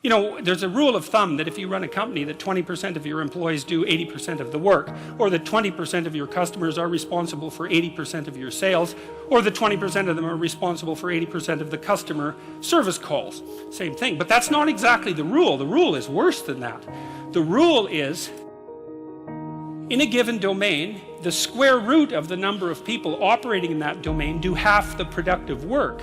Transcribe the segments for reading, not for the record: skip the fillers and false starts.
You know, there's a rule of thumb that if you run a company that 20% of your employees do 80% of the work, or that 20% of your customers are responsible for 80% of your sales, or that 20% of them are responsible for 80% of the customer service calls. Same thing, but that's not exactly the rule. The rule is worse than that. The rule is, in a given domain, the square root of the number of people operating in that domain do half the productive work.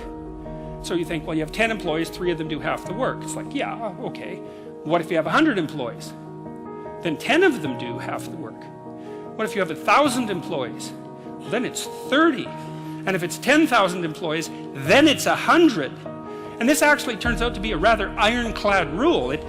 So you think, well, you have 10 employees, 3 of them do half the work. It's like, yeah, okay. What if you have 100 employees? Then 10 of them do half the work. What if you have 1,000 employees? Then it's 30. And if it's 10,000 employees, then it's 100. And this actually turns out to be a rather ironclad rule. It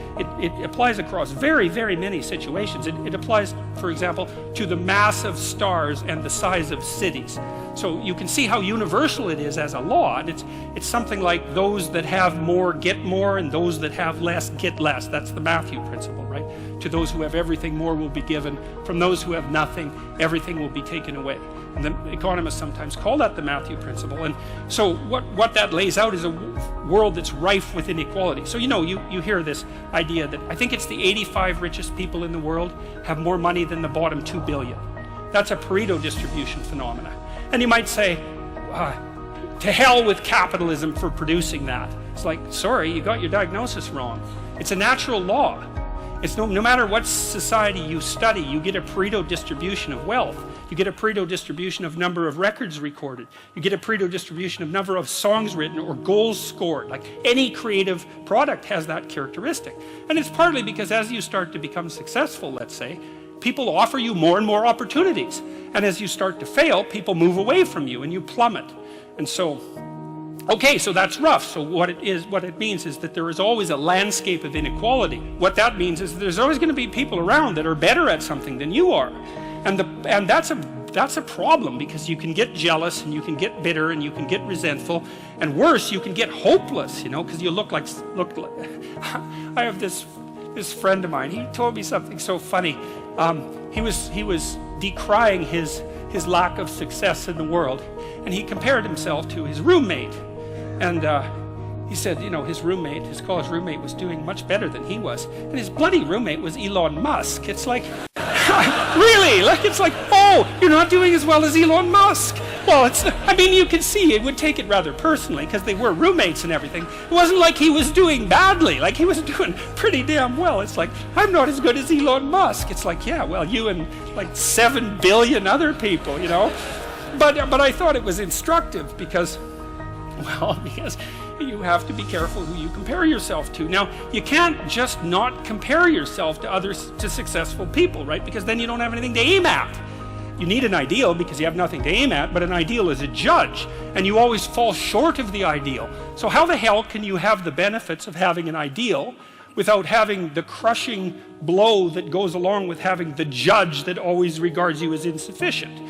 applies across very, very many situations. It applies, for example, to the mass of stars and the size of cities. So you can see how universal it is as a law. And it's something like those that have more get more, and those that have less get less. That's the Matthew principle, right? To those who have everything, more will be given. From those who have nothing, everything will be taken away. And the economists sometimes call that the Matthew principle. And so what that lays out is a world that's rife with inequality. So you know, you hear this idea that I think it's the 85 richest people in the world have more money than the bottom 2 billion. That's a Pareto distribution phenomena. And you might say, to hell with capitalism for producing that. It's like, sorry, you got your diagnosis wrong. It's a natural law. It's no matter what society you study, you get a Pareto distribution of wealth. You get a Pareto distribution of number of records recorded. You get a Pareto distribution of number of songs written or goals scored. Like any creative product has that characteristic. And it's partly because as you start to become successful, let's say, people offer you more and more opportunities. And as you start to fail, people move away from you and you plummet. And so, okay, so that's rough. So what it means is that there is always a landscape of inequality. What that means is that there's always going to be people around that are better at something than you are. And that's a problem, because you can get jealous and you can get bitter and you can get resentful, and worse, you can get hopeless, you know, because you look like I have this friend of mine. He told me something so funny. He was decrying his lack of success in the world, and he compared himself to his roommate. And he said, you know, his college roommate was doing much better than he was, and his bloody roommate was Elon Musk. It's like, really? Like, it's like, oh, you're not doing as well as Elon Musk. Well, I mean, you can see it would take it rather personally, because they were roommates and everything. It wasn't like he was doing badly. Like, he was doing pretty damn well. It's like, I'm not as good as Elon Musk. It's like, yeah, well, you and like 7 billion other people, you know. But I thought it was instructive because you have to be careful who you compare yourself to. Now, you can't just not compare yourself to successful people, right? Because then you don't have anything to aim at. You need an ideal because you have nothing to aim at, but an ideal is a judge, and you always fall short of the ideal. So how the hell can you have the benefits of having an ideal without having the crushing blow that goes along with having the judge that always regards you as insufficient?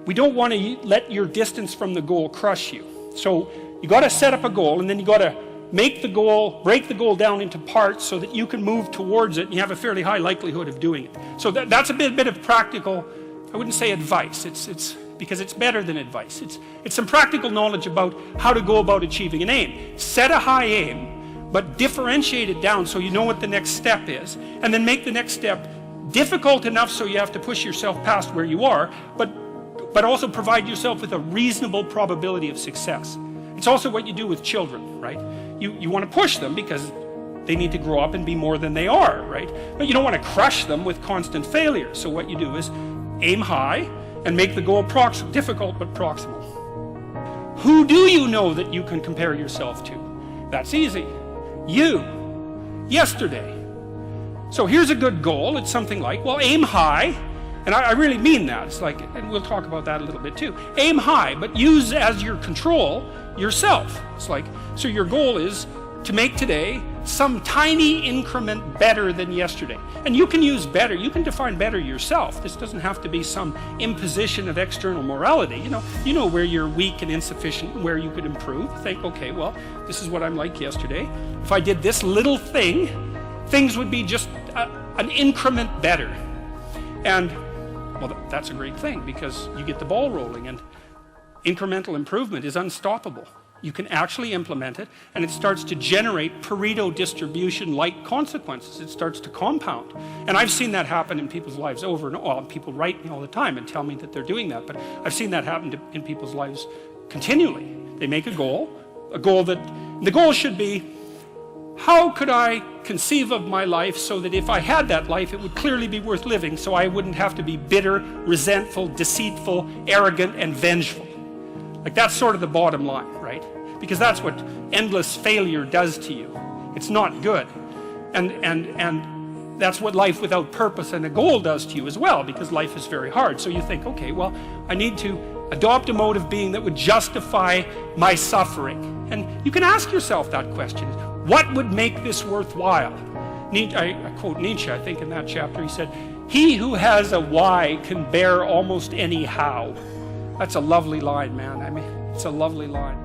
We don't want to let your distance from the goal crush you. So you got to set up a goal, and then you got to break the goal down into parts so that you can move towards it, and you have a fairly high likelihood of doing it. So that's a bit of practical, I wouldn't say advice, it's because it's better than advice. It's some practical knowledge about how to go about achieving an aim. Set a high aim, but differentiate it down so you know what the next step is, and then make the next step difficult enough so you have to push yourself past where you are, but also provide yourself with a reasonable probability of success. It's also what you do with children, right? You want to push them because they need to grow up and be more than they are, right? But you don't want to crush them with constant failure. So what you do is aim high and make the goal difficult but proximal. Who do you know that you can compare yourself to? That's easy. You. Yesterday. So here's a good goal. It's something like, well, aim high. And I really mean that. It's like, and we'll talk about that a little bit too. Aim high, but use as your control yourself. It's like, so your goal is to make today some tiny increment better than yesterday. And you can use better, you can define better yourself. This doesn't have to be some imposition of external morality. You know where you're weak and insufficient, where you could improve. Think, okay, well, this is what I'm like yesterday. If I did this little thing, things would be just an increment better. And well, that's a great thing because you get the ball rolling, and incremental improvement is unstoppable. you can actually implement it, and it starts to generate Pareto distribution-like consequences. It starts to compound. And I've seen that happen in people's lives over and over. People write me all the time and tell me that they're doing that, but I've seen that happen in people's lives continually. They make a goal that, the goal should be, how could I conceive of my life so that if I had that life, it would clearly be worth living, so I wouldn't have to be bitter, resentful, deceitful, arrogant, and vengeful. Like, that's sort of the bottom line, right? Because that's what endless failure does to you. It's not good. And that's what life without purpose and a goal does to you as well, because life is very hard. So you think, okay, well, I need to adopt a mode of being that would justify my suffering. And you can ask yourself that question. What would make this worthwhile? I quote Nietzsche, I think, in that chapter. He said, "He who has a why can bear almost any how." That's a lovely line, man. I mean, it's a lovely line.